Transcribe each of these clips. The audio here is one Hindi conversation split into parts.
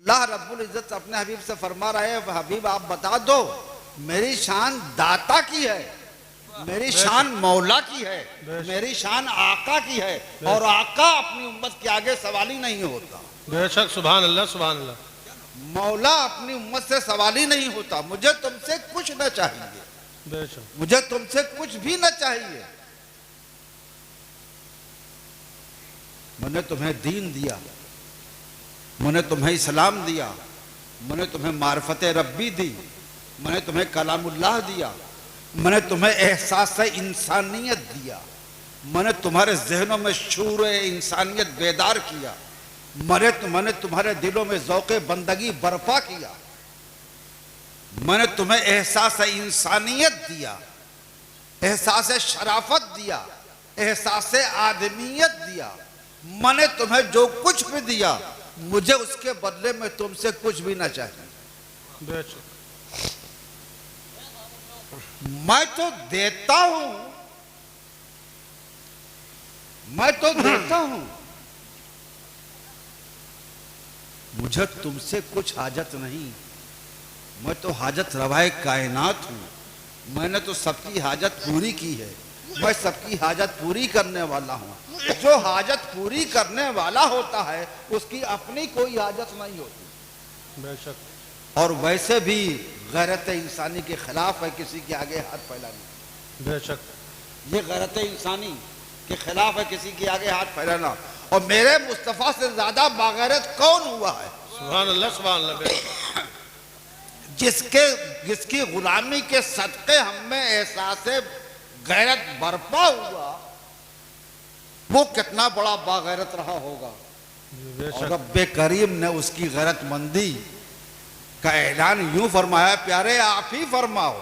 अल्लाह रब्बुल इज्जत अपने हबीब से फरमा रहे हैं, हबीब आप बता दो मेरी शान दाता की है, मेरी शान मौला की है, मेरी शान आका की है, और आका अपनी उम्मत के आगे सवाल ही नहीं होता। बेशक, सुभान अल्लाह, सुभान अल्लाह। मौला अपनी उम्मत से सवाल ही नहीं होता। मुझे तुमसे कुछ न चाहिए, बेशक, मुझे तुमसे कुछ भी न चाहिए। मैंने तुम्हें दीन दिया, मैंने तुम्हें इस्लाम दिया, मैंने तुम्हें मार्फत रब्बी दी, मैंने तुम्हें कलामुल्लाह दिया, मैंने तुम्हें एहसास इंसानियत दिया, मैंने तुम्हारे जहनों में शूर इंसानियत बेदार किया, मैंने तुम्हारे दिलों में ज़ौक़े बंदगी बर्पा किया, मैंने तुम्हें एहसास इंसानियत दिया, एहसास शराफत दिया, एहसास आदमियत दिया। मैंने तुम्हें जो कुछ भी दिया, मुझे उसके बदले में तुमसे कुछ भी ना चाहिए। मैं तो देता हूं, मैं तो देता हूं, मुझे तुमसे कुछ हाजत नहीं। मैं तो हाजत रवाए कायनात हूं। मैंने तो सबकी हाजत पूरी की है, मैं सबकी हाजत पूरी करने वाला हूं। जो हाजत पूरी करने वाला होता है उसकी अपनी कोई हाजत नहीं होती। बेशक। और वैसे भी गैरत इंसानी के खिलाफ है किसी के आगे हाथ फैलाना। बेशक, ये गैरत इंसानी के खिलाफ है किसी के आगे हाथ फैलाना। और मेरे मुस्तफ़ा से ज्यादा बागैरत कौन हुआ है? सुभान अल्लाह, सुभान अल्लाह। जिसकी गुलामी के सदक़े हमें एहसास गैरत बर्पा हुआ, वो कितना बड़ा बागैरत रहा होगा। और रब्बे करीम ने उसकी गैरतमंदी का ऐलान यूं फरमाया, प्यारे आप ही फरमाओ,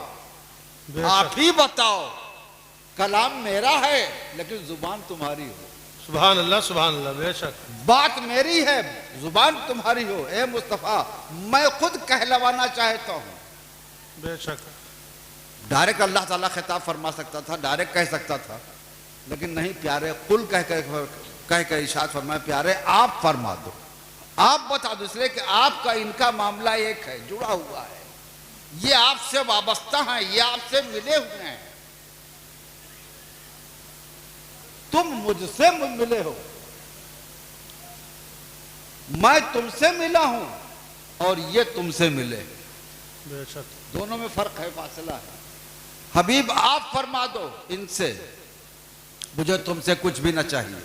आप ही बताओ, कलाम मेरा है लेकिन जुबान तुम्हारी हो। सुभान अल्लाह, सुभान अल्लाह। बेशक, बात बात मेरी है, जुबान तुम्हारी हो। ए मुस्तफ़ा, मैं खुद कहलवाना चाहता हूं। बेशक, डायरेक्ट अल्लाह ताला खिताब फरमा सकता था, डायरेक्ट कह सकता था, लेकिन नहीं, प्यारे कुल कह के इरशाद फरमाया, प्यारे आप फरमा दो, आप बता दो, इसलिए कि आपका इनका मामला एक है, जुड़ा हुआ है, ये आपसे वाबस्ता है, ये आपसे मिले हुए हैं। तुम मुझसे मिले हो, मैं तुमसे मिला हूं, और ये तुमसे मिले। बेशक, दोनों में फर्क है, फासला है। हबीब आप फरमा दो इनसे, मुझे तुमसे कुछ भी ना चाहिए,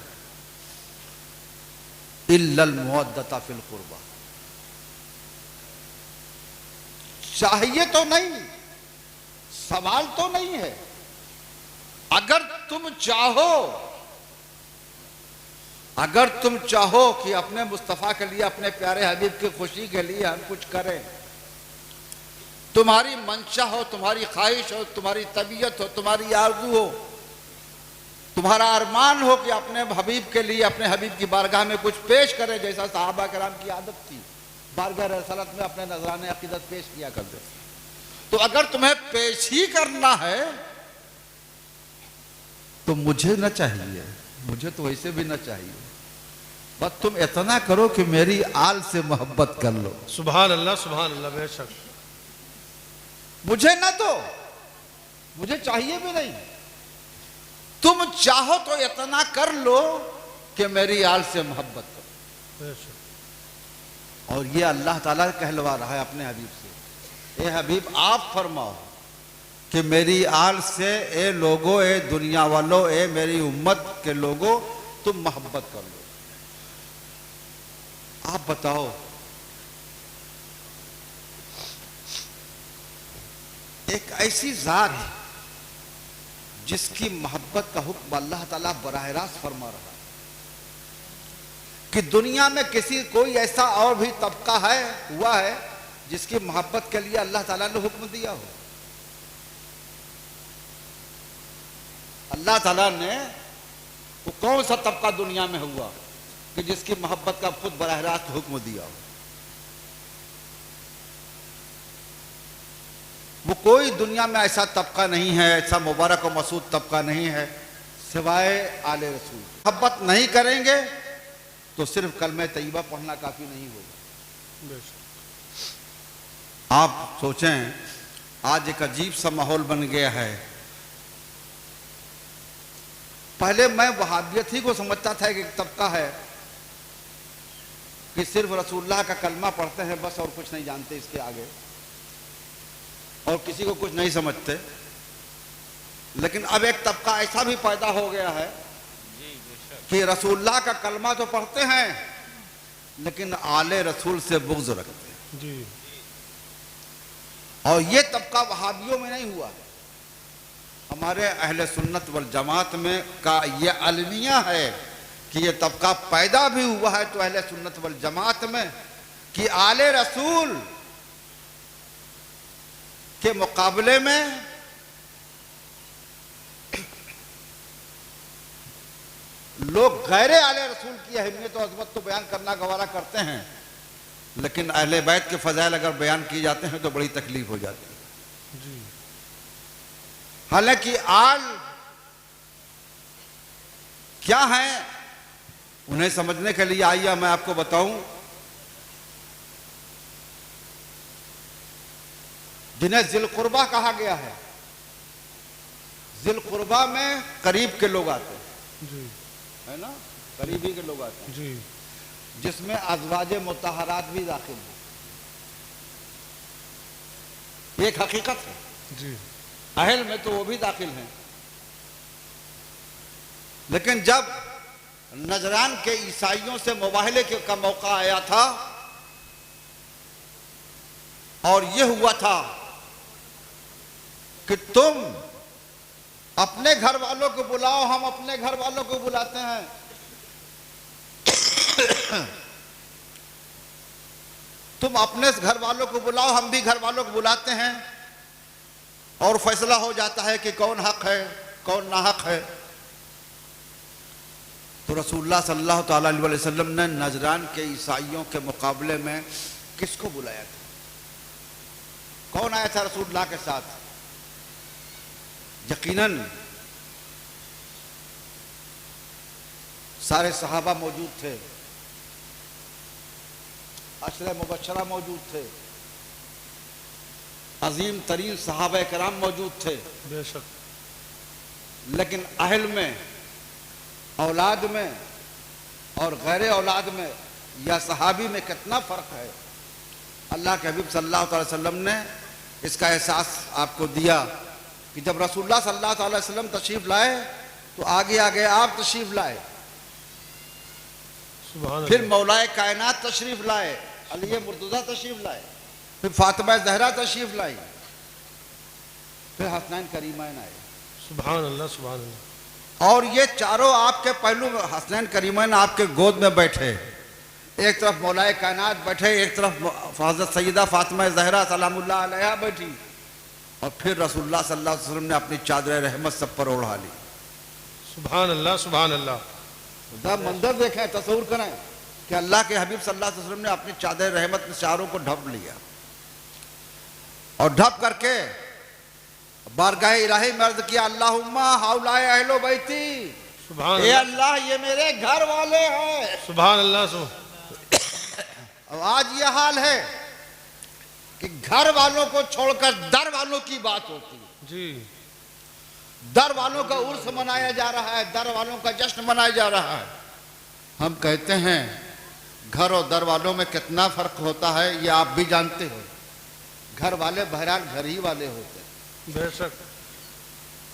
इल्लल मुवद्दता फिल कुर्बा। चाहिए तो नहीं, सवाल तो नहीं है। अगर तुम चाहो कि अपने मुस्तफ़ा के लिए, अपने प्यारे हबीब की खुशी के लिए हम कुछ करें, तुम्हारी मंशा हो, तुम्हारी ख्वाहिश हो, तुम्हारी तबीयत हो, तुम्हारी आरज़ू हो, तुम्हारा अरमान हो कि अपने हबीब के लिए, अपने हबीब की बारगाह में कुछ पेश करें, जैसा सहाबा कराम की आदत थी, बारगाह रसूलत में अपने नजराने अकीदत पेश किया करते। तो अगर तुम्हें पेश ही करना है तो मुझे न चाहिए, मुझे तो वैसे भी न चाहिए, बस तुम इतना करो कि मेरी आल से मोहब्बत कर लो। सुभान अल्लाह, सुभान अल्लाह। बेशक, मुझे न दो, मुझे चाहिए भी नहीं, तुम चाहो तो इतना कर लो कि मेरी आल से मोहब्बत करो। बेशक, और ये अल्लाह ताला कहलवा रहा है अपने हबीब से, ए हबीब आप फरमाओ कि मेरी आल से, ए लोगो, ए दुनिया वालों, ए मेरी उम्मत के लोगों, तुम मोहब्बत कर लो। आप बताओ, एक ऐसी जात जिसकी मोहब्बत का हुक्म अल्लाह ताला बराह रास्त फरमा रहा है कि दुनिया में कोई ऐसा और भी तबका हुआ है जिसकी मोहब्बत के लिए अल्लाह ताला ने हुक्म दिया हो। अल्लाह ताला ने वो कौन सा तबका दुनिया में हुआ कि जिसकी मोहब्बत का खुद बराह रास्त हुक्म दिया हो? वो कोई दुनिया में ऐसा तबका नहीं है, ऐसा मुबारक और मसूद तबका नहीं है सिवाय आले रसूल। मोहब्बत नहीं करेंगे तो सिर्फ कलमे तैयबा पढ़ना काफी नहीं होगा। बेशक आप सोचें, आज एक अजीब सा माहौल बन गया है। पहले मैं वहाबियत ही को समझता था कि एक तबका है कि सिर्फ रसूलुल्लाह का कलमा पढ़ते हैं बस, और कुछ नहीं जानते इसके आगे, और किसी को कुछ नहीं समझते। लेकिन अब एक तबका ऐसा भी पैदा हो गया है कि रसूलुल्लाह का कलमा तो पढ़ते हैं लेकिन आले रसूल से बुग़्ज़ रखते हैं जी। और ये तबका वहाबियों में नहीं हुआ, हमारे अहले सुन्नत वल जमात में का ये अलमिया है कि ये तबका पैदा भी हुआ है तो अहले सुन्नत वल जमात में कि आले रसूल के मुकाबले में लोग गैर आले रसूल की अहमियत और अज़मत तो बयान करना गवारा करते हैं, लेकिन अहले बैत के फजाइल अगर बयान किए जाते हैं तो बड़ी तकलीफ हो जाती है। जी। हालांकि आल क्या है उन्हें समझने के लिए आइए मैं आपको बताऊं, जिन्हें ज़िल कुर्बा कहा गया है। ज़िल कुर्बा में करीब के लोग आते हैं, जी। है ना, करीबी के लोग आते हैं, जी। जिसमें अज़वाजे मुतहरात भी दाखिल हैं। एक हकीकत है, जी। अहल में तो वो भी दाखिल हैं। लेकिन जब नजरान के ईसाइयों से मुबाहले का मौका आया था और यह हुआ था कि तुम अपने घर वालों को बुलाओ, हम अपने घर वालों को बुलाते हैं, तुम अपने घर वालों को बुलाओ, हम भी घर वालों को बुलाते हैं, और फैसला हो जाता है कि कौन हक है कौन नाहक है। तो रसूलुल्लाह सल्लल्लाहु ताला अलैहि वसल्लम ने नजरान के ईसाइयों के मुकाबले में किसको बुलाया था? कौन आया था रसूलुल्लाह के साथ? यकीनन सारे सहाबा मौजूद थे, अशरे मुबश्शरा मौजूद थे, अजीम तरीन सहाबा कराम मौजूद थे। बेशक। लेकिन अहल में, औलाद में और गैर औलाद में या सहाबी में कितना फ़र्क है, अल्लाह के हबीब सल्लल्लाहु अलैहि वसल्लम ने इसका एहसास आपको दिया कि जब रसूलुल्लाह सल्लल्लाहु अलैहि वसल्लम तशरीफ़ लाए तो आगे आगे आप तशरीफ़ लाए, सुभान फिर अल्लाह। मौलाए कायनात तशरीफ़ लाए, अली मुर्तज़ा तशरीफ़ लाए, फिर फातिमा ज़हरा तशरीफ़ लाई, फिर हसनैन करीमैन आए। सुभान अल्लाह, सुभान अल्लाह। और ये चारों आपके पहलू, हसनैन करीमैन आपके गोद में बैठे, एक तरफ मौलाए कायनात बैठे, एक तरफ हज़रत सैयदा फातिमा ज़हरा सलामुल्लाह अलैहा बैठी, और फिर रसूलुल्लाह सल्लल्लाहु अलैहि वसल्लम ने अपनी चादर रहमत सब पर ओढ़ा ली। सुभान अल्लाह, सुभान अल्लाह। जब मंजर देखें, तस्वीर करें कि अल्लाह के हबीब सल्लल्लाहु अलैहि वसल्लम ने अपनी चादर रहमत में चारों को ढप लिया, और ढप करके बारगाह इलाही में अर्ज़ किया, अल्लाहुम्मा हाउलाए अहलो बैती, सुभान ए अल्लाह, अल्लाह ये मेरे घर वाले हैं। सुभान अल्लाह। अब आज ये हाल है कि घर वालों को छोड़कर दर वालों की बात होती है। जी। दर वालों का उर्स मनाया जा रहा है, दर वालों का जश्न मनाया जा रहा है। हम कहते हैं घर और दर वालों में कितना फर्क होता है ये आप भी जानते हो। घर वाले बहरहाल घर ही वाले होते हैं, बेशक।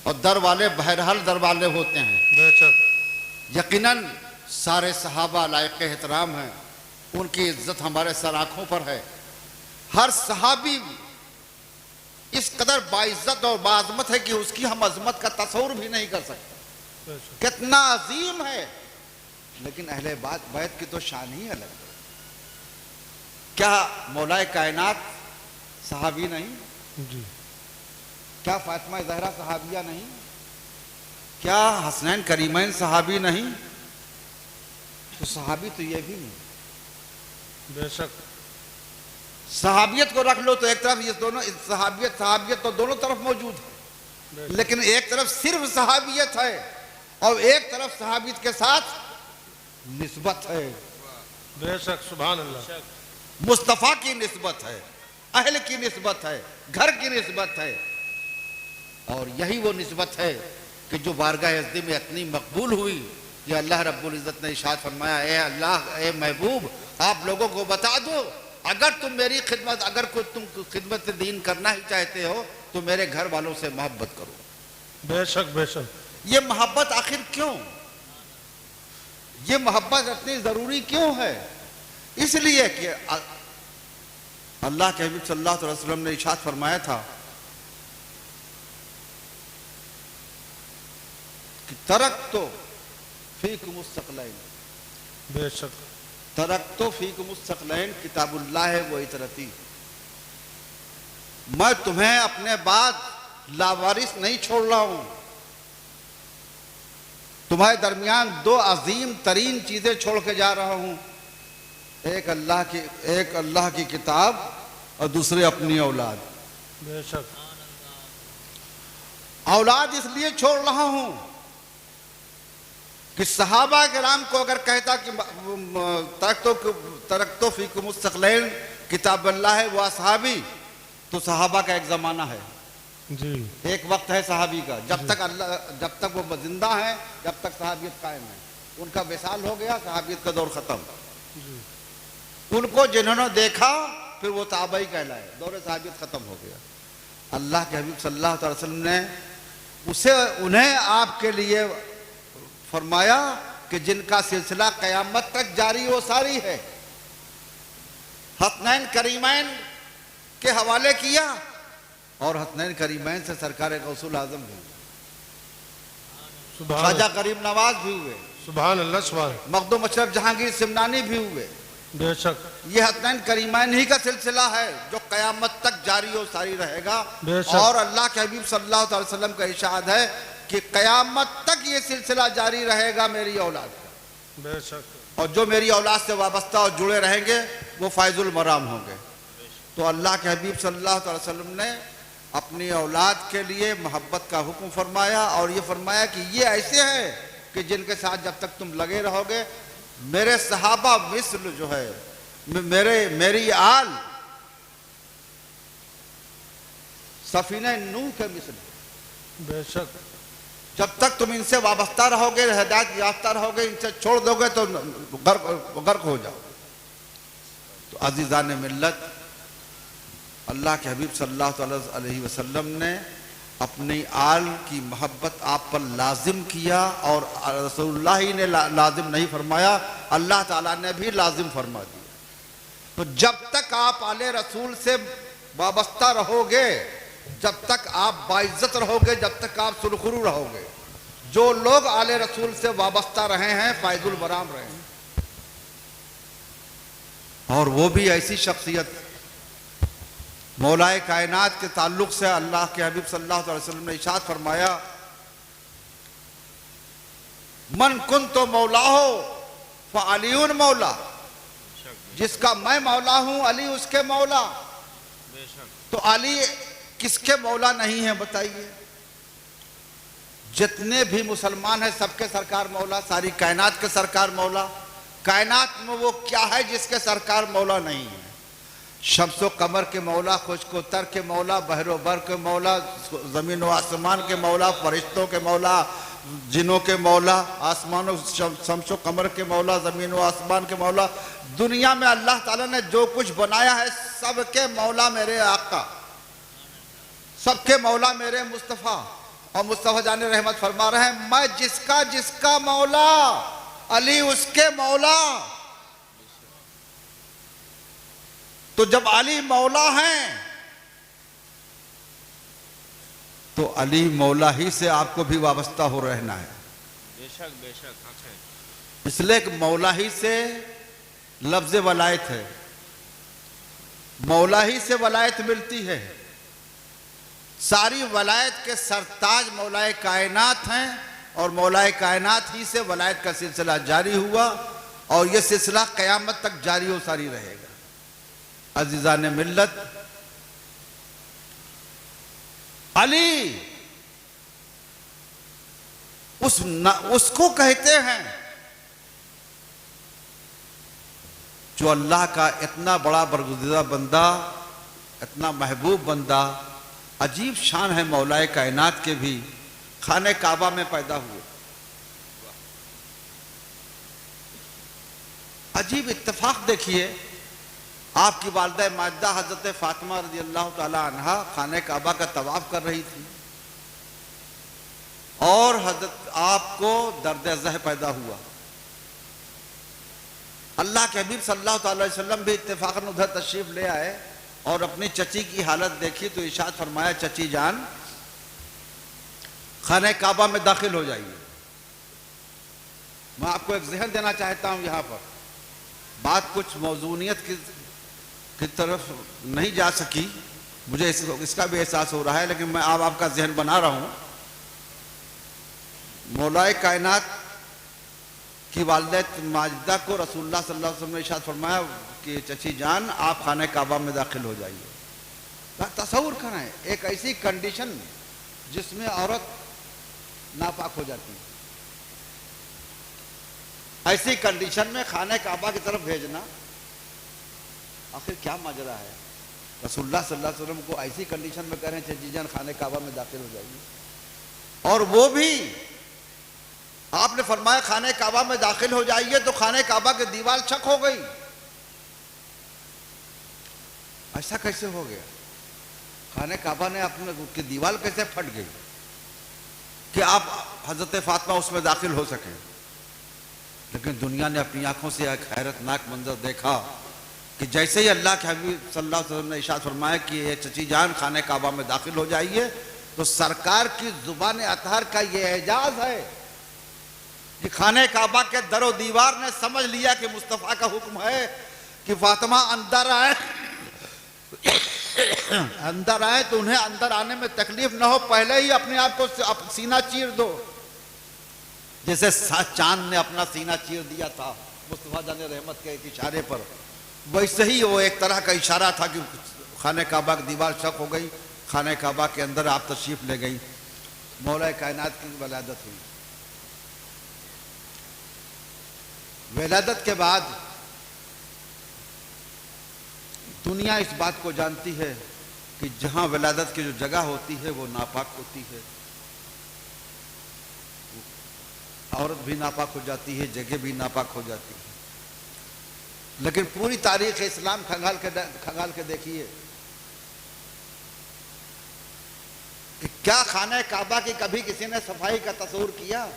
और दर वाले बहरहाल दर वाले होते हैं। बेशक। यकीनन सारे सहाबा लायक एहतराम हैं, उनकी इज्जत हमारे सर आँखों पर है। हर सहाबी इस कदर बाइज्जत और बाज़मत है कि उसकी हम अजमत का तस्वुर भी नहीं कर सकते, बेशक। कितना अजीम है। लेकिन अहले बैत की तो शान ही अलग है। क्या मौलाए कायनात सहाबी नहीं? जी। क्या फातिमा ज़हरा सहाबिया नहीं? क्या हसनैन करीमैन सहाबी नहीं? तो सहाबी तो ये भी नहीं। बेशक। सहाबियत को रख लो तो एक तरफ ये दोनों, सहाबियत तो दोनों तरफ मौजूद है, लेकिन एक तरफ सिर्फ सहाबियत है और एक तरफ सहाबियत के साथ निस्बत है। बेशक। सुभान अल्लाह। मुस्तफ़ा की निस्बत है, अहल की निस्बत है, घर की निस्बत है। और यही वो निस्बत है कि जो बारगाह यज़दी में इतनी मकबूल हुई कि अल्लाह रब्बुल इज़्ज़त ने इरशाद फरमाया, ए अल्लाह, ए महबूब, आप लोगों को बता दो, अगर तुम मेरी खिदमत, अगर कोई तुम खिदमत दीन करना ही चाहते हो तो मेरे घर वालों से मोहब्बत करो। बेशक बेशक। ये मोहब्बत आखिर क्यों, ये मोहब्बत इतनी जरूरी क्यों है? इसलिए कि अल्लाह के हबीब सल्लल्लाहु अलैहि वसल्लम ने इरशाद फरमाया था कि तरक्तो फीकुम मुस्तक़लैन, बेशक। तरक्तो फीकुम मुस्तक़लैन किताबुल्लाह व इतरती, मैं तुम्हें अपने बाद लावारिस नहीं छोड़ रहा हूं, तुम्हारे दरमियान दो अजीम तरीन चीजें छोड़ के जा रहा हूं, एक अल्लाह की किताब और दूसरे अपनी औलाद। बेशक। औलाद इसलिए छोड़ रहा हूं कि सहाबा किराम को अगर कहता कि तरक्तो फीकुम मुस्तक़लैन किताबुल्लाह व असहाबी, तो सहाबा का एक जमाना है जी, एक वक्त है सहाबी का, जब तक वो जिंदा है, जब तक सहाबियत कायम है। उनका विसाल हो गया, सहाबियत का दौर खत्म। उनको जिन्होंने देखा फिर वो ताबई कहलाए, दौर सहाबियत खत्म हो गया। अल्लाह के हबीब सल्लल्लाहु अलैहि वसल्लम ने उन्हें आपके लिए फरमाया कि जिनका सिलसिला क़यामत तक जारी वो सारी है। हसनैन करीमैन के हवाले किया और हसनैन करीमैन से सरकार गौसुल आजम भी हुए, ख्वाजा करीम नवाज भी हुए, सुभान अल्लाह, सुभान। मखदूम अशरफ जहांगीर सिमनानी भी हुए। बेशक। ये हसनैन करीमैन ही का सिलसिला है जो क़यामत तक जारी और सारी रहेगा। बेशक। और अल्लाह के हबीब सल्लल्लाहु अलैहि वसल्लम का इरशाद है कि क़यामत तक ये सिलसिला जारी रहेगा मेरी औलाद का। बेशक। और जो मेरी औलाद से वाबस्ता और जुड़े रहेंगे वो फायजुल मराम होंगे। तो अल्लाह के हबीब सल्लल्लाहु अलैहि वसल्लम ने अपनी औलाद के लिए मोहब्बत का हुक्म फरमाया और ये फरमाया कि ये ऐसे हैं कि जिनके साथ जब तक तुम लगे रहोगे, मेरे सहाबा मिस्ल जो है, मेरी आल सफीने नूह के मिस्ल। बेशक। जब तक तुम इनसे वाबस्ता रहोगे, हिदायत याफ्ता रहोगे, इनसे छोड़ दोगे तो गर्क हो जाओ। तो अजीज़ान मिल्लत, अल्लाह के हबीब सल्लल्लाहु अलैहि वसल्लम ने अपनी आल की मोहब्बत आप पर लाजिम किया और रसूलुल्लाह ही ने लाजिम नहीं फरमाया, अल्लाह ताला ने भी लाजिम फरमा दिया। तो जब तक आप आले रसूल से वाबस्ता रहोगे, जब तक आप बाइज्जत रहोगे, जब तक आप सुरखुरू रहोगे। जो लोग आले रसूल से वाबस्ता रहे हैं फायजुल बराम रहे हैं। और वो भी ऐसी शख्सियत, मौलाए कायनात के ताल्लुक से अल्लाह के हबीब सल्लल्लाहु अलैहि वसल्लम ने इरशाद फरमाया, मन कुन तो मौला हो फ़अलियुन मौला, जिसका मैं मौला हूं अली उसके मौला। तो अली किसके मौला नहीं है बताइए? जितने भी मुसलमान हैं सबके सरकार मौला, सारी कायनात के सरकार मौला। कायनात में वो क्या है जिसके सरकार मौला नहीं है? शम्सो कमर के मौला, खुशकोतर के मौला, बहरो बर के मौला, ज़मीन व आसमान के मौला, फरिश्तों के मौला, जिनों के मौला, आसमानों शम्सो कमर के मौला, ज़मीन व आसमान के मौला। दुनिया में अल्लाह ताला ने जो कुछ बनाया है सबके मौला मेरे आका, सबके मौला मेरे मुस्तफ़ा। और मुस्तफ़ा जाने रहमत फरमा रहे हैं, मैं जिसका जिसका मौला अली उसके मौला। तो जब अली मौला हैं तो अली मौला ही से आपको भी वाबस्ता हो रहना है। बेशक बेशक। इसलिए कि मौला ही से लफ्ज़ वलायत है, मौला ही से वलायत मिलती है। सारी वलायत के सरताज मौलाए कायनात हैं और मौलाए कायनात ही से वलायत का सिलसिला जारी हुआ और यह सिलसिला क़यामत तक जारी हो सारी रहेगा। अज़ीज़ान मिल्लत, अली उसको कहते हैं जो अल्लाह का इतना बड़ा बरगुज़ीदा बंदा, इतना महबूब बंदा, अजीब शान है मौलाए कायनात के भी, खाने काबा में पैदा हुए। अजीब इत्तेफाक देखिए, आपकी वालिदा माजिदा हजरत फातिमा रज़ी अल्लाह ताला अन्हा खाने काबा का तवाफ कर रही थी और हजरत आपको दर्द ज़ह पैदा हुआ। अल्लाह के हबीब सल्लल्लाहु अलैहि वसल्लम भी इत्तेफाकन उधर तशरीफ ले आए और अपनी चची की हालत देखी तो इरशाद फरमाया, चची जान खाने काबा में दाखिल हो जाइए। मैं आपको एक जहन देना चाहता हूं, यहां पर बात कुछ मौजूनियत की तरफ नहीं जा सकी, मुझे इसका भी एहसास हो रहा है, लेकिन मैं आपका जहन बना रहा हूं। मौलाए कायनात की वालिदा माजिदा को रसूलुल्लाह सल्लल्लाहु अलैहि वसल्लम ने इरशाद फरमाया कि चची जान आप खाने काबा में दाखिल हो जाइए। तसव्वुर करें एक ऐसी कंडीशन में जिसमें औरत नापाक हो जाती है, ऐसी कंडीशन में खाने काबा की तरफ भेजना, आखिर क्या माजरा है। रसूलुल्लाह सल्लल्लाहु अलैहि वसल्लम को ऐसी कंडीशन में कह रहे हैं चची जान खाने काबा में दाखिल हो जाइए, और वो भी आपने फरमाया खाने काबा में दाखिल हो जाइए तो खाने काबा की दीवार चक हो गई। ऐसा कैसे हो गया? खाने काबा ने अपने की दीवार कैसे फट गई कि आप हजरत फातिमा उसमें दाखिल हो सके? लेकिन दुनिया ने अपनी आंखों से एक हैरतनाक मंजर देखा कि जैसे ही अल्लाह के हबीब सल्लल्लाहु अलैहि वसल्लम ने इरशाद फरमाया कि ये चची जान खाने काबा में दाखिल हो जाइए, तो सरकार की जुबान अतहर का ये एजाज है कि खाने काबा के दरो दीवार ने समझ लिया कि मुस्तफ़ा का हुक्म है कि फातिमा अंदर आए, अंदर आए तो उन्हें अंदर आने में तकलीफ ना हो, पहले ही अपने आप को सीना चीर दो। जैसे चांद ने अपना सीना चीर दिया था मुस्तफ़ा जाने रहमत के एक इशारे पर, वैसे ही वो एक तरह का इशारा था कि खाने काबा की दीवार शक हो गई, खाने काबा के अंदर आप तशरीफ ले गई। मौला कायनात की वलादत हुई। विलादत के बाद दुनिया इस बात को जानती है कि जहां विलादत की जो जगह होती है वो नापाक होती है, औरत भी नापाक हो जाती है, जगह भी नापाक हो जाती है। लेकिन पूरी तारीख इस्लाम खंगाल के देखिए कि क्या खाने काबा की कभी किसी ने सफाई का तस्वुर किया?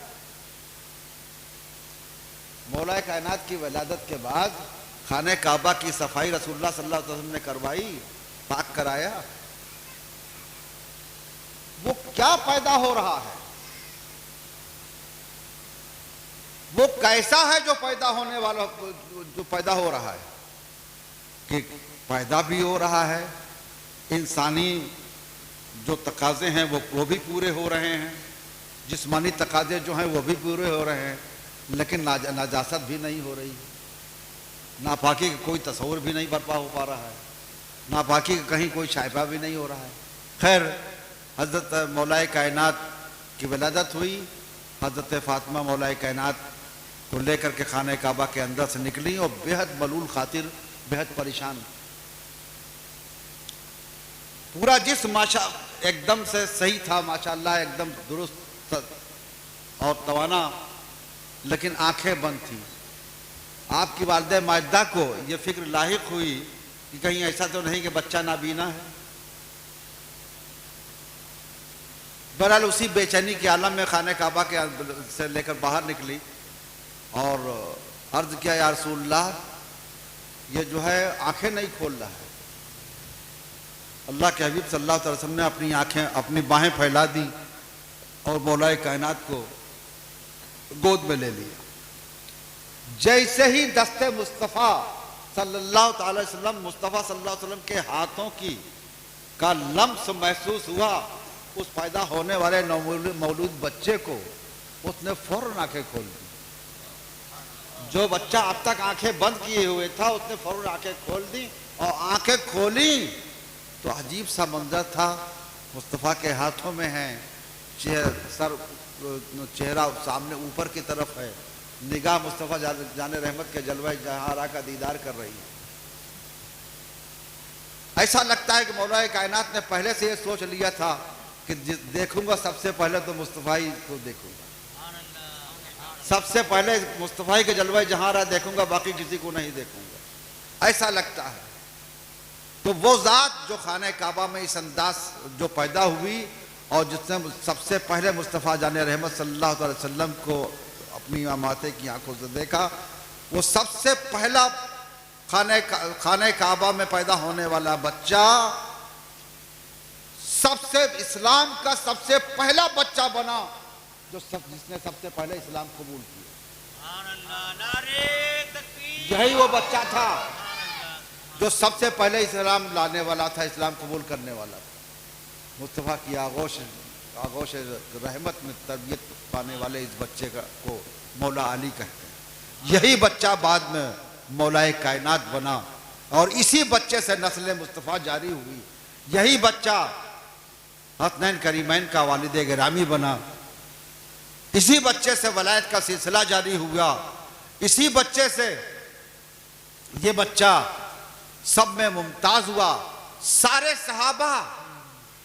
मौला कायनात की विलादत के बाद खाने काबा की सफाई रसूलुल्लाह सल्लल्लाहु अलैहि वसल्लम ने करवाई, पाक कराया। वो क्या पैदा हो रहा है, वो कैसा है जो पैदा होने वाला, जो पैदा हो रहा है कि पैदा भी हो रहा है, इंसानी जो तकाजे हैं वो भी पूरे हो रहे हैं, जिस्मानी तकाजे जो हैं वो भी पूरे हो रहे हैं, लेकिन नाजासत भी नहीं हो रही, नापाकी का कोई तस्वुर भी नहीं बर्पा हो पा रहा है, नापाकी का कहीं कोई शायबा भी नहीं हो रहा है। खैर हज़रत मौलाए कायनात की विलादत हुई, हज़रत फातिमा मौलाए कायनात को लेकर के खाने काबा के अंदर से निकली और बेहद मलूल खातिर, बेहद परेशान। पूरा जिस्म माशा एकदम से सही था, माशाअल्लाह एकदम दुरुस्त और तवाना, लेकिन आंखें बंद थी। आपकी वालिदा माजिदा को यह फिक्र लाहिक हुई कि कहीं ऐसा तो नहीं कि बच्चा नाबीना है। बहरहाल उसी बेचैनी के आलम में खाने काबा के से लेकर बाहर निकली और अर्ज किया, या रसूलल्लाह ये जो है आंखें नहीं खोल रहा है। अल्लाह के हबीब सल्लल्लाहु अलैहि वसल्लम ने अपनी आंखें, अपनी बाहें फैला दी और मौलाए कायनात को गोद में ले लिया। जैसे ही दस्ते मुस्तफ़ा सल्लल्लाहु अलैहि वसल्लम, मुस्तफ़ा सल्लल्लाहु अलैहि वसल्लम के हाथों की का लम्स महसूस हुआ, उस पैदा होने वाले मौलूद बच्चे को उसने फौरन आंखें खोल दी। जो बच्चा अब तक आंखें बंद किए हुए था उसने फौरन आंखें खोल दी, और आंखें खोली तो अजीब सा मंजर था। मुस्तफ़ा के हाथों में है, चेहरा सामने ऊपर की तरफ है, निगाह मुस्तफ़ा जाने रहमत के जलवा जहारा का दीदार कर रही है। ऐसा लगता है कि मौला कायनात ने पहले से ये सोच लिया था कि देखूंगा सबसे पहले तो मुस्तफ़ा ही को देखूंगा, सबसे पहले मुस्तफ़ा के जलवा जहारा देखूंगा, बाकी किसी को नहीं देखूंगा, ऐसा लगता है। तो वो ज़ात जो खाने काबा में इस अंदाज जो पैदा हुई और जिसने सबसे पहले मुस्तफ़ा जाने रहमत सल्लल्लाहु अलैहि वसल्लम को अपनी माते की आंखों से देखा, वो सबसे पहला खाने काबा में पैदा होने वाला बच्चा सबसे इस्लाम का सबसे पहला बच्चा बना, जिसने सबसे पहले इस्लाम कबूल किया। यही वो बच्चा था जो सबसे पहले इस्लाम लाने वाला था, इस्लाम कबूल करने वाला था। मुस्तफ़ा की आगोश रहमत में तरबियत पाने वाले इस बच्चे को मौला अली कहते हैं। यही बच्चा बाद में मौलाए कायनात बना और इसी बच्चे से नस्ल मुस्तफ़ा जारी हुई। यही बच्चा हसनैन करीमैन का वालिद गिरामी बना। इसी बच्चे से वलायत का सिलसिला जारी हुआ। इसी बच्चे से ये बच्चा सब में मुमताज हुआ। सारे सहाबा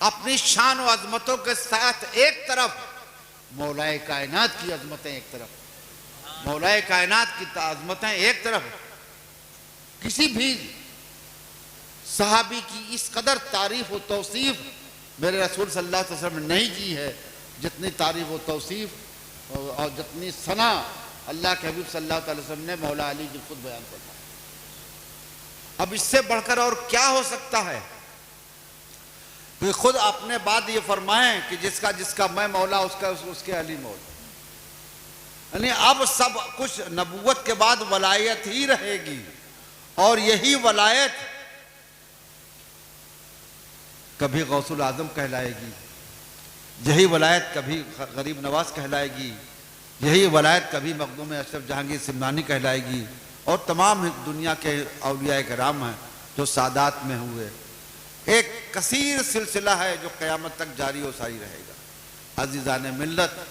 अपनी शान और अजमतों के साथ एक तरफ, मौलाए कायनात की अजमतें एक तरफ, मौलाए कायनात की अजमतें एक तरफ। किसी भी सहाबी की इस कदर तारीफ और तौसीफ मेरे रसूल सल्लल्लाहु अलैहि वसल्लम ने नहीं की है जितनी तारीफ और तौसीफ और जितनी सना अल्लाह के हबीब सल्लल्लाहु अलैहि वसल्लम ने मौला अली की खुद बयान फरमाई। अब इससे बढ़कर और क्या हो सकता है कि खुद अपने बाद ये फरमाएं कि जिसका जिसका मैं मौला उसका उसके अली मौला। यानी अब सब कुछ नबूवत के बाद वलायत ही रहेगी और यही वलायत कभी गौसुल आजम कहलाएगी, यही वलायत कभी गरीब नवाज कहलाएगी, यही वलायत कभी मखदूम अशरफ जहांगीर सिमनानी कहलाएगी और तमाम दुनिया के औलिया कराम हैं जो सादात में हुए। एक कसीर सिलसिला है जो क़यामत तक जारी और सारी रहेगा। अज़ीज़ान मिल्लत,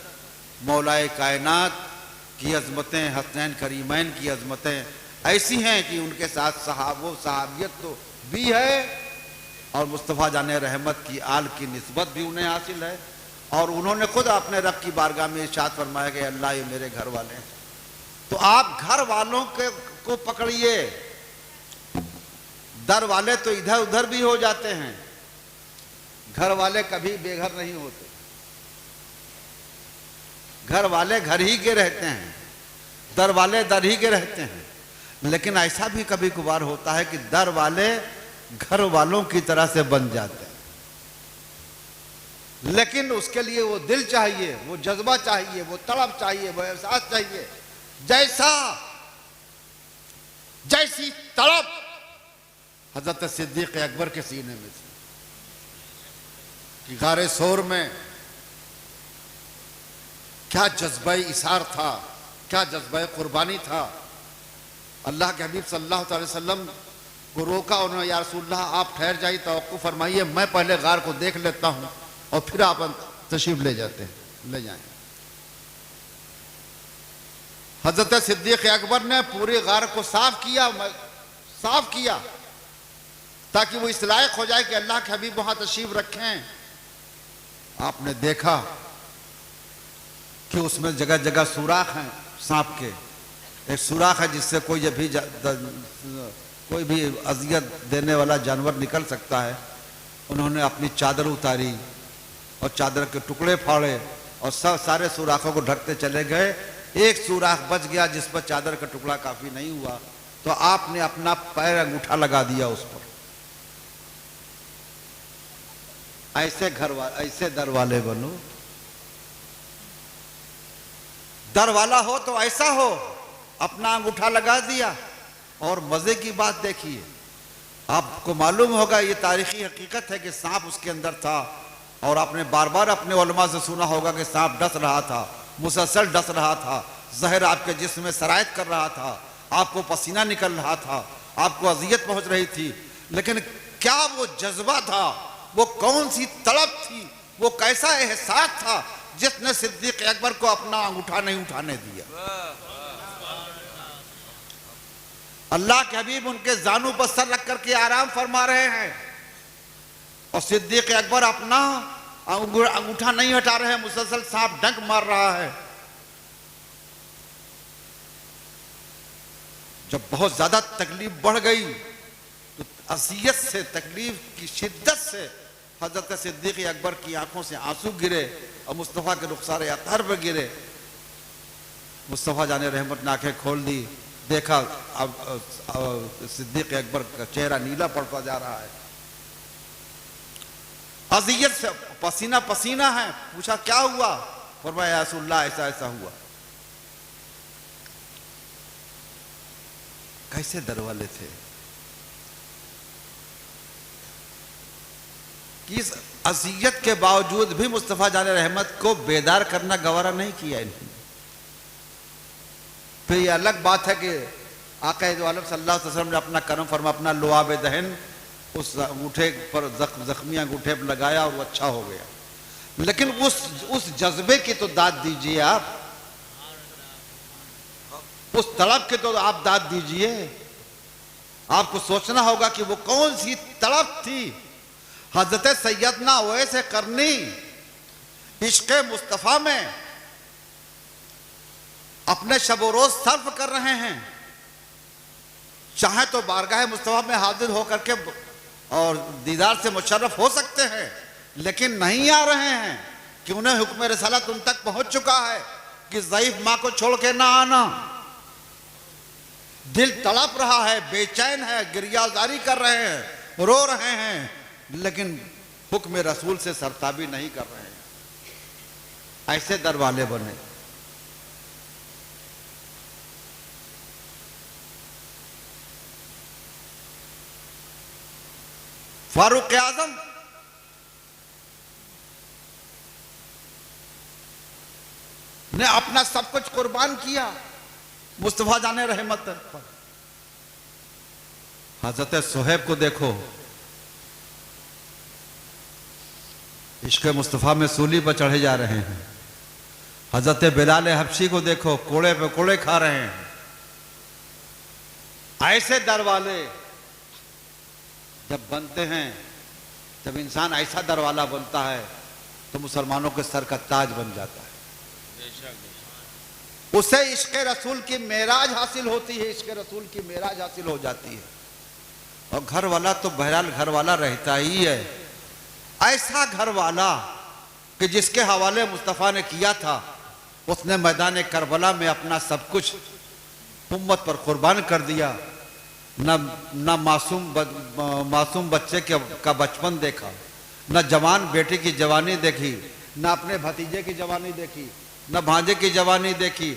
मौलाए कायनात की अज़मतें, हसनैन करीमैन की अज़मतें ऐसी हैं कि उनके साथ सहाबियत तो भी है और मुस्तफ़ा जाने रहमत की आल की निस्बत भी उन्हें हासिल है। और उन्होंने खुद अपने रब की बारगाह में इरशाद फरमाया कि अल्लाह ये मेरे घर वाले हैं। तो आप घर वालों को पकड़िए, दर वाले तो इधर उधर भी हो जाते हैं, घर वाले कभी बेघर नहीं होते। घर वाले घर ही के रहते हैं, दर वाले दर ही के रहते हैं। लेकिन ऐसा भी कभी कभार होता है कि दर वाले घर वालों की तरह से बन जाते हैं। लेकिन उसके लिए वो दिल चाहिए, वो जज्बा चाहिए, वो तड़प चाहिए, वो एहसास चाहिए। जैसी तड़प हजरत सिद्दीक अकबर के सीने में थी कि गारे सोर में क्या जज्बा इसार था, क्या जज्बा कुर्बानी था। अल्लाह के हबीब सल्लल्लाहु अलैहि वसल्लम को रोका, उन्होंने या रसूलल्लाह आप ठहर जाइए, तवक्कुफ फरमाइए, मैं पहले गार को देख लेता हूं और फिर आप तशरीफ ले जाते हैं, ले जाएं। हजरत सिद्दीक अकबर ने पूरे गार को साफ किया ताकि वो इस लायक हो जाए कि अल्लाह के हबीब वहां तशरीफ रखें। आपने देखा कि उसमें जगह जगह सुराख हैं सांप के। एक सुराख है जिससे कोई भी अजियत देने वाला जानवर निकल सकता है। उन्होंने अपनी चादर उतारी और चादर के टुकड़े फाड़े और सारे सुराखों को ढकते चले गए। एक सुराख बच गया जिस पर चादर का टुकड़ा काफी नहीं हुआ, तो आपने अपना पैर अंगूठा लगा दिया उस पर। ऐसे दर वाले बनो। दर वाला हो तो ऐसा हो, अपना अंगूठा लगा दिया। और मजे की बात देखिए, आपको मालूम होगा, ये तारीखी हकीकत है कि सांप उसके अंदर था और आपने बार बार अपने उलमा से सुना होगा कि सांप डस रहा था, मुसलसल डस रहा था, जहर आपके जिस्म में सरायत कर रहा था, आपको पसीना निकल रहा था, आपको अजियत पहुंच रही थी। लेकिन क्या वो जज्बा था, वो कौन सी तड़प थी, वो कैसा एहसास था जिसने सिद्दीक अकबर को अपना अंगूठा नहीं उठाने दिया। अल्लाह के हबीब उनके जानू पर सर रख करके आराम फरमा रहे हैं और सिद्दीक अकबर अपना अंगूठा नहीं हटा रहे हैं, मुसलसल सांप डंक मार रहा है। जब बहुत ज्यादा तकलीफ बढ़ गई तो असियत से, तकलीफ की शिद्दत से हजरत सिद्दीक अकबर की आंखों से आंसू गिरे और मुस्तफ़ा के रुखसार अतहर पर गिरे। मुस्तफ़ा जाने रहमत ने आंखें खोल दी, देखा अब सिद्दीक अकबर का चेहरा नीला पड़ता जा रहा है, अजियत से पसीना पसीना है। पूछा क्या हुआ? फरमाया या रसूलल्लाह ऐसा ऐसा हुआ। कैसे दरवाले थे कि इस अजियत के बावजूद भी मुस्तफ़ा जाने रहमत को बेदार करना गवारा नहीं किया इन्होंने। फिर ये अलग बात है कि आका दो आलम सल्लल्लाहु अलैहि वसल्लम ने अपना करम फरमा, अपना लुआब दहन उस अंगूठे पर जख्मी अंगूठे पर लगाया और वो अच्छा हो गया। लेकिन उस जज्बे की तो दाद दीजिए आप, उस तड़प की तो आप दाद दीजिए। आपको सोचना होगा कि वो कौन सी तड़प थी। हजरत सैयदना ओवैस करनी इश्क़ मुस्तफ़ा में अपने शब रोज सर्फ कर रहे हैं, चाहे तो बारगाह मुस्तफ़ा में हाजिर होकर के और दीदार से मुशर्रफ हो सकते हैं, लेकिन नहीं आ रहे हैं कि उन्हें हुक्म रिसालत उन तक पहुंच चुका है कि ज़ईफ माँ को छोड़ के ना आना। दिल तड़प रहा है, बेचैन है, गिरियाजारी कर रहे हैं, रो रहे हैं, लेकिन हुक्म रसूल से सरताबी नहीं कर रहे हैं। ऐसे दरवाले बने। फारूक आजम ने अपना सब कुछ कुर्बान किया मुस्तफ़ा जाने रहमत पर। हजरत सुहैब को देखो, इश्क़ मुस्तफ़ा में सूली पर चढ़े जा रहे हैं। हजरत बिलाल हबशी को देखो, कोड़े पे कोड़े खा रहे हैं। ऐसे दरवाले जब बनते हैं, जब इंसान ऐसा दरवाला बनता है तो मुसलमानों के सर का ताज बन जाता है। उसे इश्क़ रसूल की मेराज हासिल होती है, इश्क़ रसूल की मेराज हासिल हो जाती है। और घर वाला तो बहरहाल घर वाला रहता ही है, ऐसा घर वाला कि जिसके हवाले मुस्तफ़ा ने किया था, उसने मैदान करबला में अपना सब कुछ उम्मत पर कुर्बान कर दिया। न मासूम बच्चे का बचपन देखा, न जवान बेटे की जवानी देखी, न अपने भतीजे की जवानी देखी, न भांजे की जवानी देखी,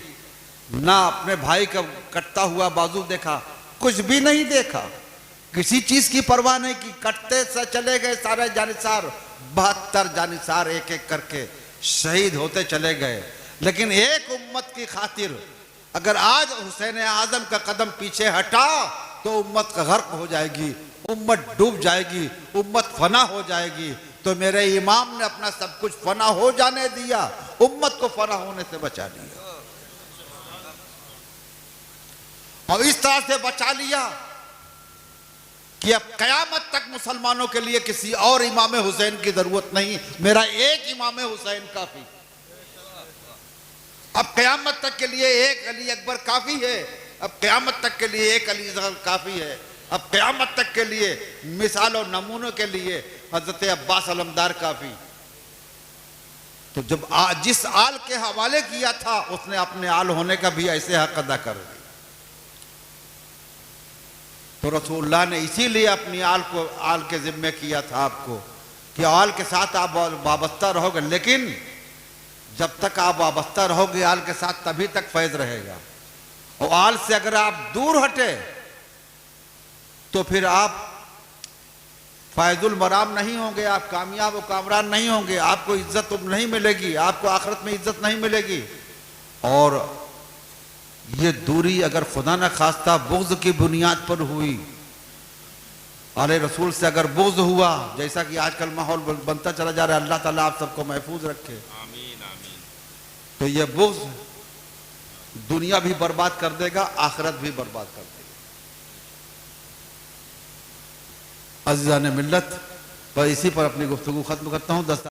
न अपने भाई का कटता हुआ बाजू देखा, कुछ भी नहीं देखा। किसी चीज की परवाह नहीं की, कटते से चले गए सारे जानिसार, 72 जानिसार एक एक करके शहीद होते चले गए। लेकिन एक उम्मत की खातिर अगर आज हुसैन आजम का कदम पीछे हटा तो उम्मत का गर्क हो जाएगी, उम्मत डूब जाएगी, उम्मत फना हो जाएगी। तो मेरे इमाम ने अपना सब कुछ फना हो जाने दिया, उम्मत को फना होने से बचा लिया। और इस तरह से बचा लिया कि अब कयामत तक मुसलमानों के लिए किसी और इमाम हुसैन की जरूरत नहीं, मेरा एक इमाम हुसैन काफी। अब कयामत तक के लिए एक अली अकबर काफी है, अब कयामत तक के लिए एक अली असगर काफी है, अब कयामत तक के लिए मिसाल और नमूनों के लिए हजरत अब्बास अलमदार काफी। तो जब जिस आल के हवाले किया था, उसने अपने आल होने का भी ऐसे हक अदा कर दिया। तो रसूलुल्लाह ने इसीलिए अपनी आल के जिम्मे किया था आपको कि आल के साथ आप वाबस्ता रहोगे, लेकिन जब तक आप वाबस्ता रहोगे आल के साथ तभी तक फैज रहेगा। और आल से अगर आप दूर हटे तो फिर आप फायजुल मराम नहीं होंगे, आप कामयाब और कामरान नहीं होंगे, आपको इज्जत नहीं मिलेगी, आपको आखिरत में इज्जत नहीं मिलेगी। और ये दूरी अगर खुदा न खास्ता बुग़्ज़ की बुनियाद पर हुई, आले रसूल से अगर बुग़्ज़ हुआ, जैसा कि आजकल माहौल बनता चला जा रहा है, अल्लाह ताला आप सबको महफूज रखे, आमीन आमीन। तो ये बुग़्ज़ दुनिया भी बर्बाद कर देगा, आखिरत भी बर्बाद कर देगा। अज़ीज़ान मिल्लत, पर इसी पर अपनी गुफ्तगू ख़त्म करता हूँ।